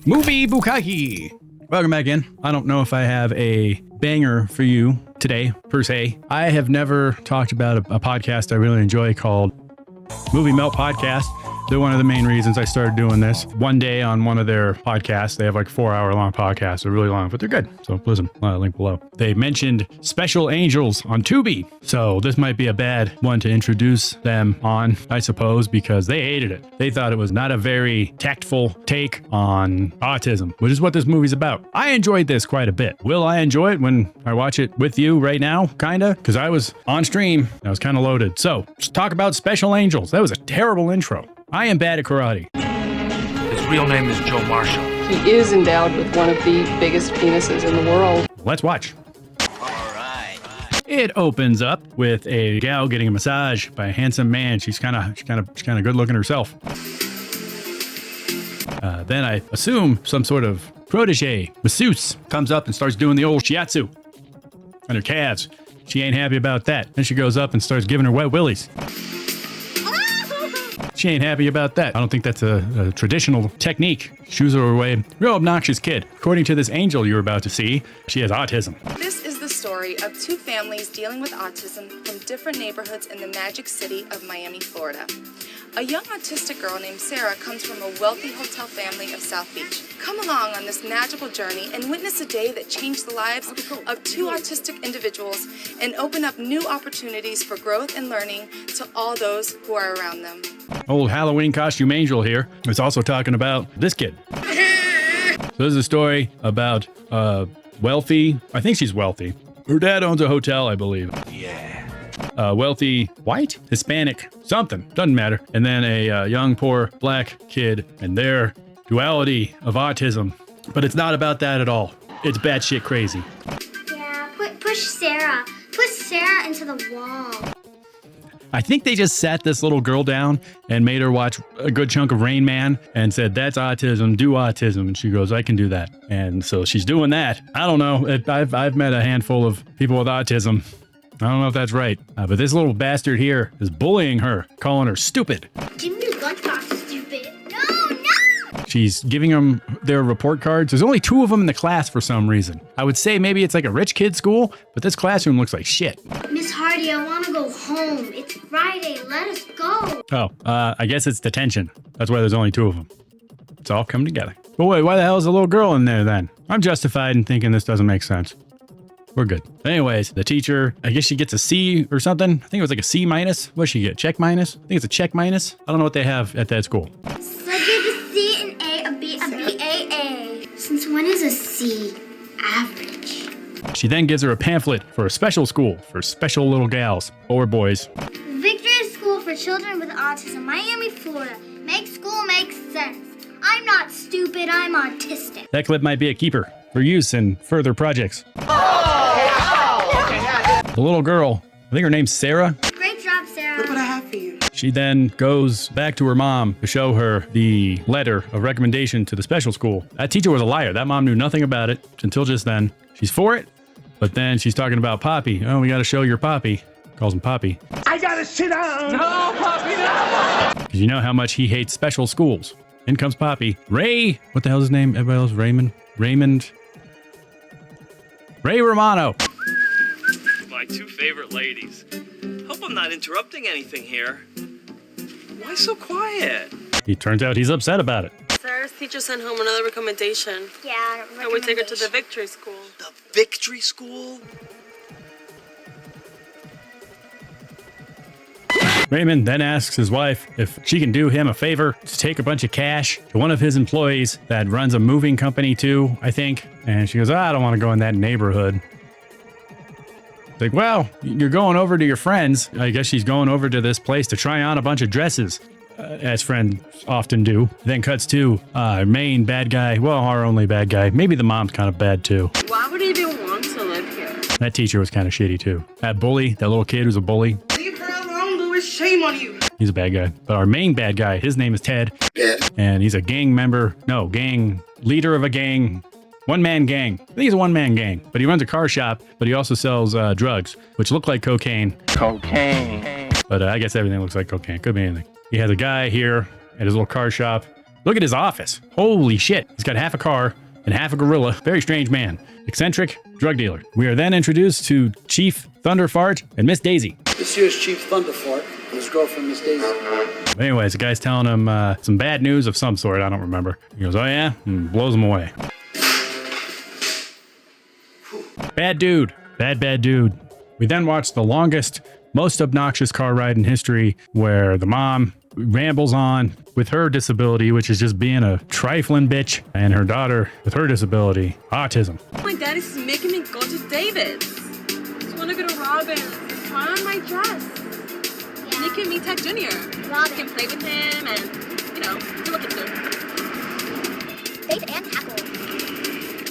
Movie Bukkake. Welcome back in. I don't know if I have a banger for you today, per se. I have never talked about a podcast I really enjoy called Movie Melt Podcast. They're one of the main reasons I started doing this. One day on one of their podcasts, they have like 4-hour-long podcasts. They're really long, but they're good. So listen, link below. They mentioned Special Angels on Tubi. So this might be a bad one to introduce them on, I suppose, because they hated it. They thought it was not a very tactful take on autism, which is what this movie's about. I enjoyed this quite a bit. Will I enjoy it when I watch it with you right now? Kinda, because I was on stream. I was kind of loaded. So let's talk about Special Angels. That was a terrible intro. I am bad at karate. His real name is Joe Marshall. He is endowed with one of the biggest penises in the world. Let's watch. All right. It opens up with a gal getting a massage by a handsome man. She's kind of good looking herself. Then I assume some sort of protege, masseuse, comes up and starts doing the old shiatsu on her calves. She ain't happy about that. Then she goes up and starts giving her wet willies. She ain't happy about that. I don't think that's a traditional technique. Shoos her away. Real obnoxious kid. According to this angel you're about to see, she has autism. This is the story of two families dealing with autism from different neighborhoods in the magic city of Miami, Florida. A young autistic girl named Sarah comes from a wealthy hotel family of South Beach. Come along on this magical journey and witness a day that changed the lives of two autistic individuals and open up new opportunities for growth and learning to all those who are around them. Old Halloween costume angel here is also talking about this kid. So this is a story about wealthy, I think she's wealthy. Her dad owns a hotel, I believe. Yeah. Wealthy, white, Hispanic, something, doesn't matter. And then a young, poor, black kid and their duality of autism. But it's not about that at all. It's batshit crazy. Yeah, push Sarah. Push Sarah into the wall. I think they just sat this little girl down and made her watch a good chunk of Rain Man and said, that's autism, do autism. And she goes, I can do that. And so she's doing that. I don't know. I've met a handful of people with autism. I don't know if that's right. But this little bastard here is bullying her, calling her stupid. Give me your lunchbox, stupid. No! She's giving them their report cards. There's only 2 of them in the class for some reason. I would say maybe it's like a rich kid school, but this classroom looks like shit. Miss Hardy, I want to go home. It's Friday. Let us go. Oh, I guess it's detention. That's why there's only 2 of them. It's all coming together. But wait, why the hell is a little girl in there then? I'm justified in thinking this doesn't make sense. We're good. Anyways, the teacher, I guess she gets a C or something. I think it was like a C minus. What'd she get? Check minus? I think it's a check minus. I don't know what they have at that school. So I get a C, an A, a B, a B, A. Since when is a C average? She then gives her a pamphlet for a special school for special little gals or boys. Victory School for Children with Autism, Miami, Florida. Make school make sense. I'm not stupid, I'm autistic. That clip might be a keeper for use in further projects. The little girl, I think her name's Sarah. Great job, Sarah. Look what I have for you. She then goes back to her mom to show her the letter of recommendation to the special school. That teacher was a liar. That mom knew nothing about it until just then. She's for it, but then she's talking about Poppy. Oh, we got to show your Poppy. Calls him Poppy. I gotta sit down. No, Poppy, no. Because you know how much he hates special schools. In comes Poppy. Ray, what the hell is his name? Everybody else, Raymond. Ray Romano. My 2 favorite ladies. Hope I'm not interrupting anything here. Why so quiet? He turns out he's upset about it. Sarah's teacher sent home another recommendation. Yeah, And we take her to the Victory School. The Victory School? Raymond then asks his wife if she can do him a favor to take a bunch of cash to one of his employees that runs a moving company too, I think. And she goes, I don't want to go in that neighborhood. It's like, well, you're going over to your friends. I guess she's going over to this place to try on a bunch of dresses, as friends often do. Then cuts to our main bad guy. Well, our only bad guy. Maybe the mom's kind of bad too. Why would he even want to live here? That teacher was kind of shitty too. That bully, that little kid who's a bully. Leave her alone, Louis. Shame on you. He's a bad guy. But our main bad guy, his name is Ted. Yeah. And he's a gang leader of a gang. One-man gang. I think he's a one-man gang. But he runs a car shop, but he also sells drugs, which look like cocaine. Cocaine. But I guess everything looks like cocaine. Could be anything. He has a guy here at his little car shop. Look at his office. Holy shit. He's got half a car and half a gorilla. Very strange man. Eccentric drug dealer. We are then introduced to Chief Thunderfart and Miss Daisy. This here's Chief Thunderfart and his girlfriend, Miss Daisy. Anyways, the guy's telling him some bad news of some sort. I don't remember. He goes, oh yeah? And blows him away. Bad dude. Bad dude. We then watch the longest, most obnoxious car ride in history where the mom rambles on with her disability, which is just being a trifling bitch, and her daughter with her disability, autism. My dad is making me go to David's. Just want to go to Robin's. Try on my dress. Yeah. He can meet Ted Jr. Robin. I can play with him and, do what kids do. Dave and Tackle.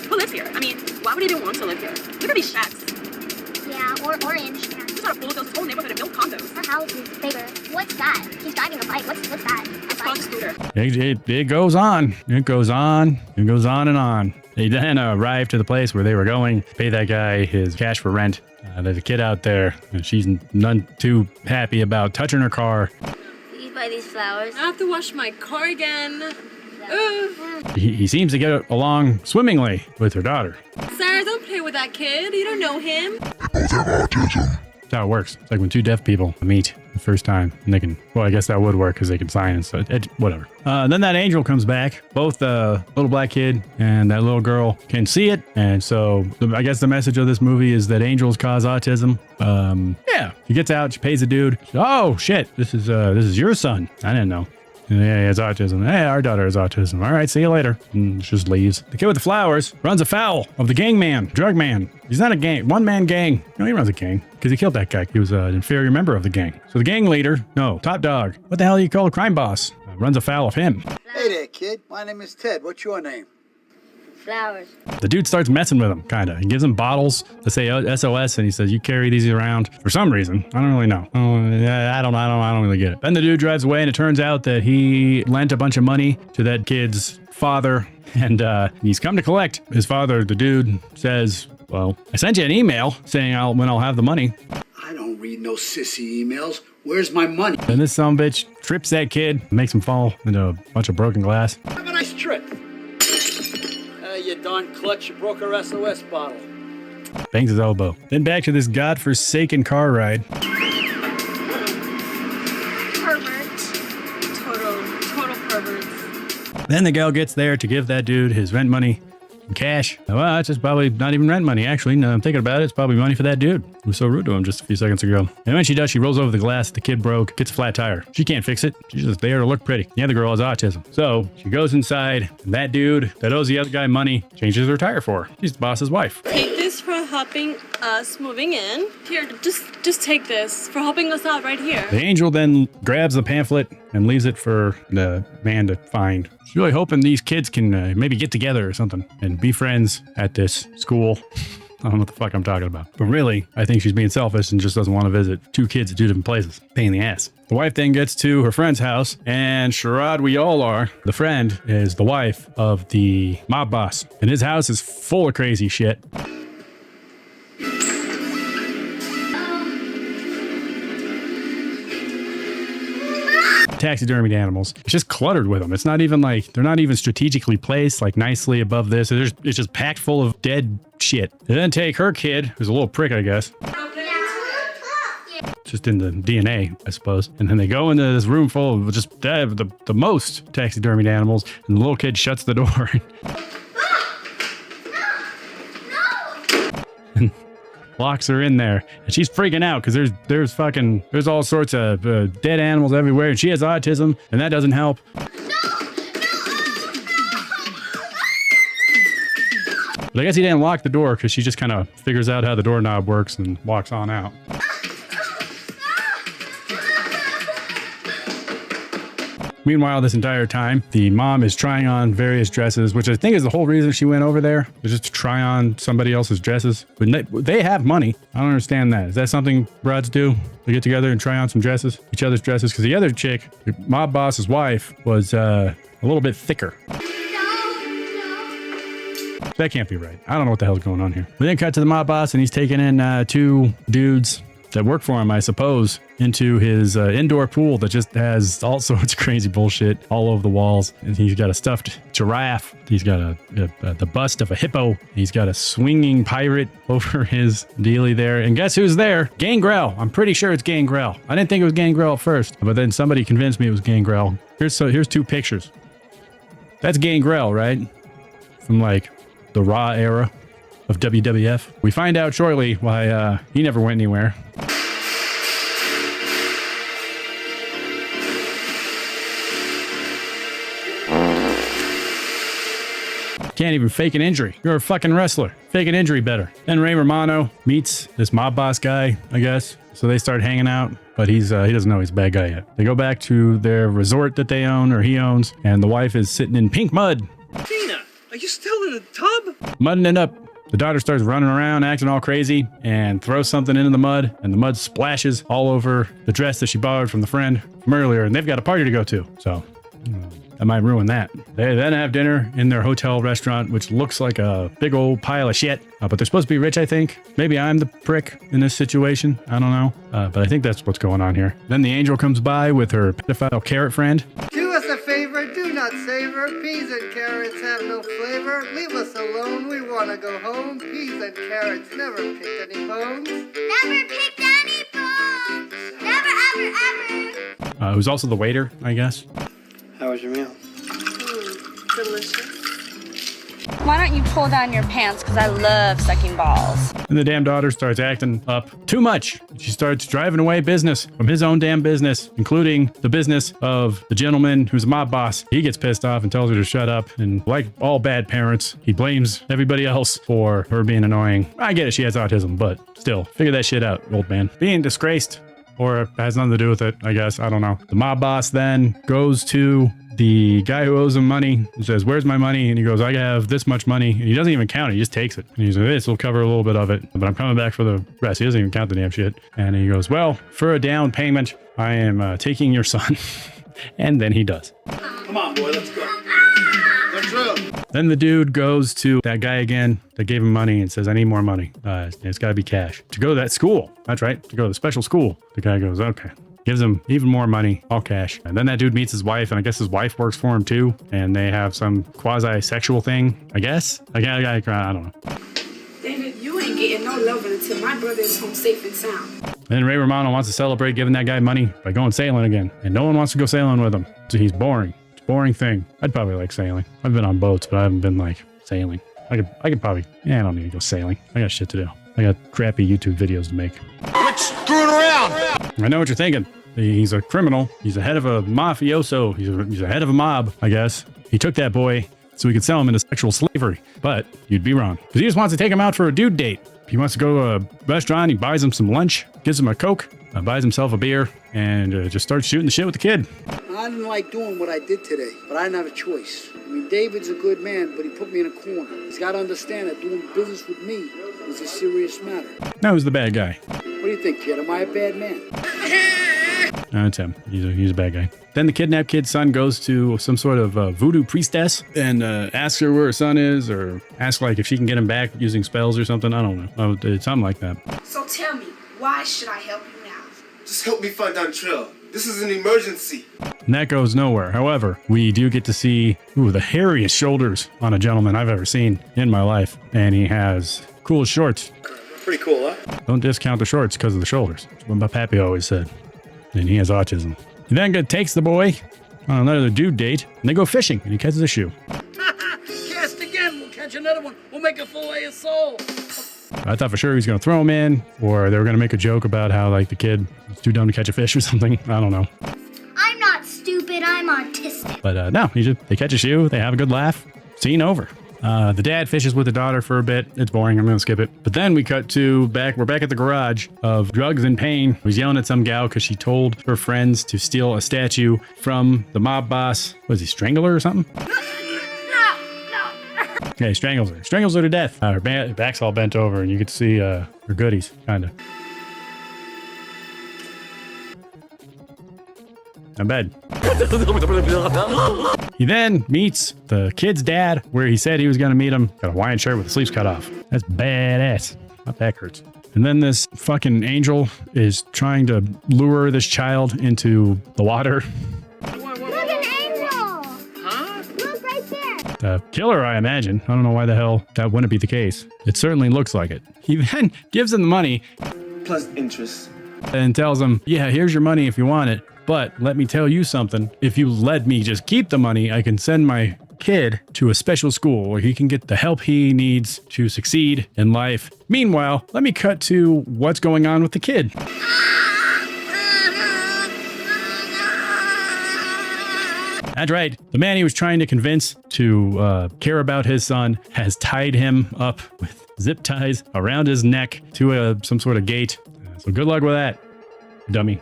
Who lives here? I mean, why would he even want to live here? Look at these shacks. Yeah, or Orange. Yeah. Just not a fool of those whole neighborhood of built condos. Her house is bigger. What's that? He's driving a bike. What's that? It's called a scooter. It goes on. It goes on. It goes on and on. They then arrive to the place where they were going, pay that guy his cash for rent. There's a kid out there, and she's none too happy about touching her car. Did you buy these flowers? I have to wash my car again. He seems to get along swimmingly with her daughter. Sarah, don't play with that kid. You don't know him. That's how it works. It's like when two deaf people meet the first time, and they can, well, I guess that would work because they can sign and stuff. Whatever. Then that angel comes back. Both the little black kid and that little girl can see it. And so I guess the message of this movie is that angels cause autism. Yeah. She gets out, she pays the dude. Oh, shit. This is your son. I didn't know. Yeah, he has autism. Hey, our daughter has autism. All right, see you later. And just leaves. The kid with the flowers runs afoul of the gang man, drug man. He's not a gang, one-man gang. No, he runs a gang because he killed that guy. He was an inferior member of the gang. So the gang leader, no, top dog. What the hell do you call a crime boss? Runs afoul of him. Hey there, kid. My name is Ted. What's your name? Flowers. The dude starts messing with him, kind of. He gives him bottles that say SOS, and he says, you carry these around for some reason. I don't really know. I don't really get it. Then the dude drives away, and it turns out that he lent a bunch of money to that kid's father, and he's come to collect. His father, the dude, says, well, I sent you an email saying when I'll have the money. I don't read no sissy emails. Where's my money? And this sumbitch trips that kid, makes him fall into a bunch of broken glass. Have a nice trip. You darn klutz, you broke her SOS bottle. Bangs his elbow. Then back to this godforsaken car ride. Pervert. Total perverts. Then the gal gets there to give that dude his rent money in cash. Well, that's just probably not even rent money, actually. Now I'm thinking about it, it's probably money for that dude who was so rude to him just a few seconds ago. And when she does, she rolls over the glass the kid broke, gets a flat tire. She can't fix it. She's just there to look pretty. The other girl has autism. So she goes inside, and that dude that owes the other guy money changes her tire for her. She's the boss's wife. Take this for helping us moving in. Here, just take this for helping us out right here. The angel then grabs the pamphlet and leaves it for the man to find. She's really hoping these kids can maybe get together or something and be friends at this school. I don't know what the fuck I'm talking about. But really, I think she's being selfish and just doesn't want to visit two kids at two different places. Pain in the ass. The wife then gets to her friend's house, and charade we all are. The friend is the wife of the mob boss, and his house is full of crazy shit. Taxidermied animals. It's just cluttered with them. It's not even like, they're not even strategically placed like nicely above this. It's just packed full of dead shit. They then take her kid, who's a little prick, I guess. Just in the DNA, I suppose. And then they go into this room full of just the most taxidermied animals, and the little kid shuts the door. And locks her in there, and she's freaking out because there's all sorts of dead animals everywhere, and she has autism, and that doesn't help. But I guess he didn't lock the door because she just kind of figures out how the doorknob works and walks on out. Meanwhile, this entire time, the mom is trying on various dresses, which I think is the whole reason she went over there, was just to try on somebody else's dresses. But they have money. I don't understand that. Is that something broads do? They get together and try on some dresses, each other's dresses? Because the other chick, the mob boss's wife, was a little bit thicker. That can't be right. I don't know what the hell's going on here. We then cut to the mob boss, and he's taking in two dudes that work for him, I suppose, into his indoor pool that just has all sorts of crazy bullshit all over the walls. And he's got a stuffed giraffe. He's got the bust of a hippo. He's got a swinging pirate over his dealie there. And guess who's there? Gangrel. I'm pretty sure it's Gangrel. I didn't think it was Gangrel at first, but then somebody convinced me it was Gangrel. Here's two pictures. That's Gangrel, right? From like the Raw era of WWF. We find out shortly why he never went anywhere. Can't even fake an injury. You're a fucking wrestler. Fake an injury better. Then Ray Romano meets this mob boss guy, I guess. So they start hanging out, but he doesn't know he's a bad guy yet. They go back to their resort that they own, or he owns, and the wife is sitting in pink mud. Tina, are you still in the tub? Mudding it up. The daughter starts running around, acting all crazy, and throws something into the mud, and the mud splashes all over the dress that she borrowed from the friend from earlier, and they've got a party to go to. So that might ruin that. They then have dinner in their hotel restaurant, which looks like a big old pile of shit. But they're supposed to be rich, I think. Maybe I'm the prick in this situation. I don't know. But I think that's what's going on here. Then the angel comes by with her pedophile carrot friend. Do us a favor, do not savor. Peas and carrots have no flavor. Leave us alone, we want to go home. Peas and carrots never picked any bones. Never picked any bones. Never, ever, ever. Who's also the waiter, I guess. How was your meal? Delicious. Why don't you pull down your pants? Because I love sucking balls. And the damn daughter starts acting up too much. She starts driving away business from his own damn business, including the business of the gentleman who's a mob boss. He gets pissed off and tells her to shut up. And like all bad parents, he blames everybody else for her being annoying. I get it, she has autism, but still, figure that shit out, old man. Being disgraced, or has nothing to do with it, I guess. I don't know. The mob boss then goes to the guy who owes him money and says, "Where's my money?" And he goes, "I have this much money." And he doesn't even count it. He just takes it. And he's like, "This will cover a little bit of it, but I'm coming back for the rest." He doesn't even count the damn shit. And he goes, "Well, for a down payment, I am taking your son." And then he does. Come on, boy, let's go. Then the dude goes to that guy again that gave him money and says, "I need more money. It's got to be cash to go to that school." That's right, to go to the special school. The guy goes, "Okay." Gives him even more money, all cash. And then that dude meets his wife, and I guess his wife works for him too. And they have some quasi-sexual thing, I guess. I don't know. David, you ain't getting no love until my brother is home safe and sound. And then Ray Romano wants to celebrate giving that guy money by going sailing again. And no one wants to go sailing with him. So he's boring. It's a boring thing. I'd probably like sailing. I've been on boats, but I haven't been like sailing. I could probably, I don't need to go sailing. I got shit to do. I got crappy YouTube videos to make. Quit screwing around! I know what you're thinking. He's a criminal. He's the head of a mafioso. He's a head of a mob, I guess. He took that boy so he could sell him into sexual slavery. But you'd be wrong. Because he just wants to take him out for a dude date. He wants to go to a restaurant. He buys him some lunch, gives him a Coke, buys himself a beer, and just starts shooting the shit with the kid. I didn't like doing what I did today, but I didn't have a choice. I mean, David's a good man, but he put me in a corner. He's got to understand that doing business with me is a serious matter. Now who's the bad guy? What do you think, kid? Am I a bad man? No, it's him. He's a bad guy. Then the kidnapped kid's son goes to some sort of voodoo priestess and asks her where her son is, or asks like if she can get him back using spells or something. I don't know. It's something like that. So tell me, why should I help you now? Just help me find Angelz. This is an emergency. And that goes nowhere. However, we do get to see the hairiest shoulders on a gentleman I've ever seen in my life. And he has cool shorts. Pretty cool, huh? Don't discount the shorts because of the shoulders. That's what my pappy always said. And he has autism. He then takes the boy on another dude date, and they go fishing, and he catches a shoe. Cast again. We'll catch another one. We'll make a fillet of soul. I thought for sure he was going to throw him in, or they were going to make a joke about how like the kid was too dumb to catch a fish or something. I don't know. I'm not stupid, I'm autistic. But no, they catch a shoe, they have a good laugh, scene over. The dad fishes with the daughter for a bit. It's boring. I'm going to skip it. But then we cut to we're back at the garage of Drugs and Pain, who's yelling at some gal because she told her friends to steal a statue from the mob boss. Was he strangle her or something? Yeah, he strangles her. Strangles her to death. Her back's all bent over, and you can see her goodies, kind of. Not bad. He then meets the kid's dad, where he said he was going to meet him. Got a Hawaiian shirt with the sleeves cut off. That's badass. My back hurts. And then this fucking angel is trying to lure this child into the water. Look, an angel! Huh? Look right there! The killer, I imagine. I don't know why the hell that wouldn't be the case. It certainly looks like it. He then gives him the money Plus interest. and tells him, yeah, here's your money if you want it. But let me tell you something. If you let me just keep the money, I can send my kid to a special school where he can get the help he needs to succeed in life. Meanwhile, let me cut to what's going on with the kid. That's right. The man he was trying to convince to care about his son has tied him up with zip ties around his neck to some sort of gate. So good luck with that, dummy.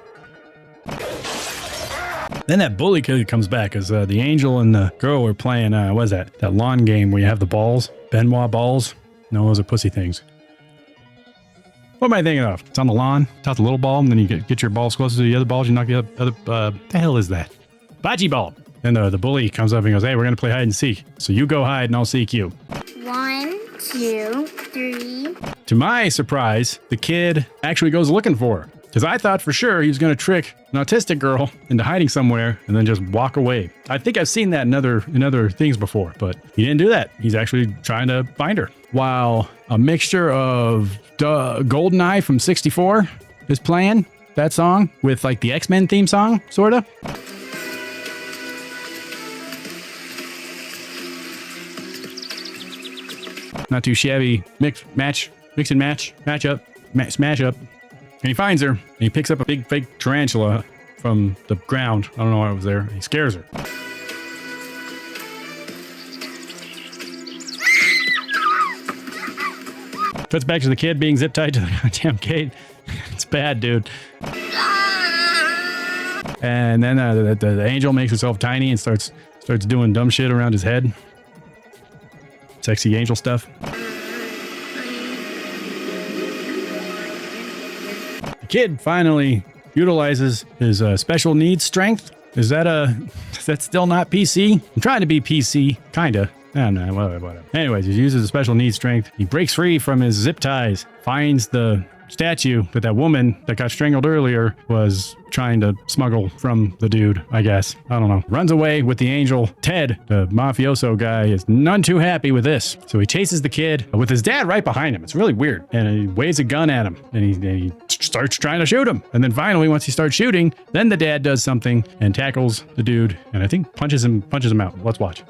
Then that bully kid comes back as the angel and the girl were playing, what is that? That lawn game where you have the balls? Benoit balls? No, those are pussy things. What am I thinking of? It's on the lawn, toss the little ball, and then you get your balls closer to the other balls, you knock the other, the hell is that? Bocce ball. Then the bully comes up and goes, hey, we're going to play hide and seek. So you go hide and I'll seek you. 1, 2, 3. To my surprise, the kid actually goes looking for her. Because I thought for sure he was going to trick an autistic girl into hiding somewhere and then just walk away. I think I've seen that in other things before, but he didn't do that. He's actually trying to find her. While a mixture of GoldenEye from 64 is playing, that song, with like the X-Men theme song, sort of. Not too shabby. Mix and match up. And he finds her, and he picks up a big fake tarantula from the ground. I don't know why it was there. He scares her. Cuts back to the kid being zip tied to the goddamn gate. It's bad, dude. And then the angel makes herself tiny and starts doing dumb shit around his head. Sexy angel stuff. The kid finally utilizes his special needs strength. Is that still not PC? I'm trying to be PC, kinda. No, whatever. Anyways, he uses his special needs strength. He breaks free from his zip ties, finds the statue that woman that got strangled earlier was trying to smuggle from the dude, I guess. I don't know. Runs away with the angel. Ted, the mafioso guy, is none too happy with this. So he chases the kid with his dad right behind him. It's really weird. And he waves a gun at him and he starts trying to shoot him. And then finally, once he starts shooting, then the dad does something and tackles the dude and I think punches him out. Let's watch.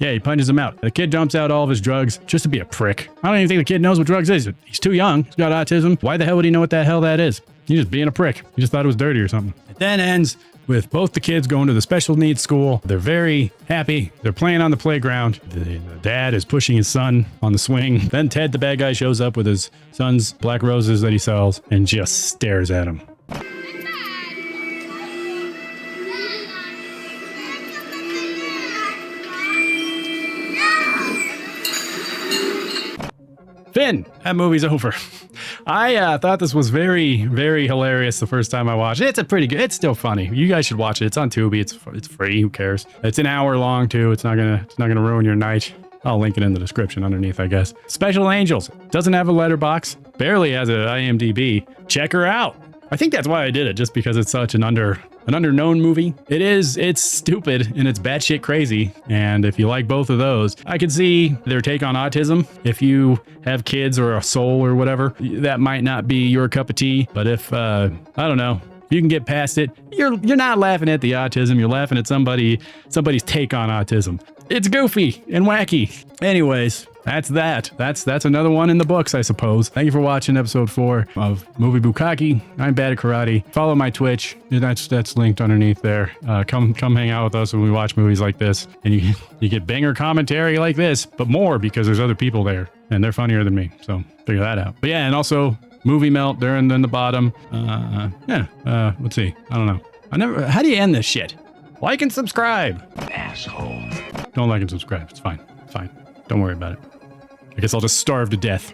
Yeah, he punches him out. The kid dumps out all of his drugs just to be a prick. I don't even think the kid knows what drugs is. He's too young. He's got autism. Why the hell would he know what the hell that is? He's just being a prick. He just thought it was dirty or something. It then ends with both the kids going to the special needs school. They're very happy. They're playing on the playground. The dad is pushing his son on the swing. Then Ted, the bad guy, shows up with his son's black roses that he sells and just stares at him. Finn, that movie's over. I thought this was very, very hilarious the first time I watched it. It's still funny. You guys should watch it. It's on Tubi. It's free. Who cares? It's an hour long too. It's not gonna ruin your night. I'll link it in the description underneath, I guess. Special Angels doesn't have a Letterboxd. Barely has an IMDb. Check her out. I think that's why I did it, just because it's such an underknown movie. It's stupid and it's batshit crazy. And if you like both of those, I could see their take on autism. If you have kids or a soul or whatever, that might not be your cup of tea. But if, I don't know, you can get past it, you're not laughing at the autism, you're laughing at somebody's take on autism. It's goofy and wacky. Anyways, that's that. That's another one in the books, I suppose. Thank you for watching episode 4 of Movie Bukkake. I'm bad at karate. Follow my Twitch. That's linked underneath there. Come hang out with us when we watch movies like this, and you get banger commentary like this, but more because there's other people there and they're funnier than me. So figure that out. But yeah, and also Movie Melt there and then the bottom. Let's see. I don't know. How do you end this shit? Like and subscribe. Asshole. Don't like and subscribe. It's fine. Don't worry about it. I guess I'll just starve to death.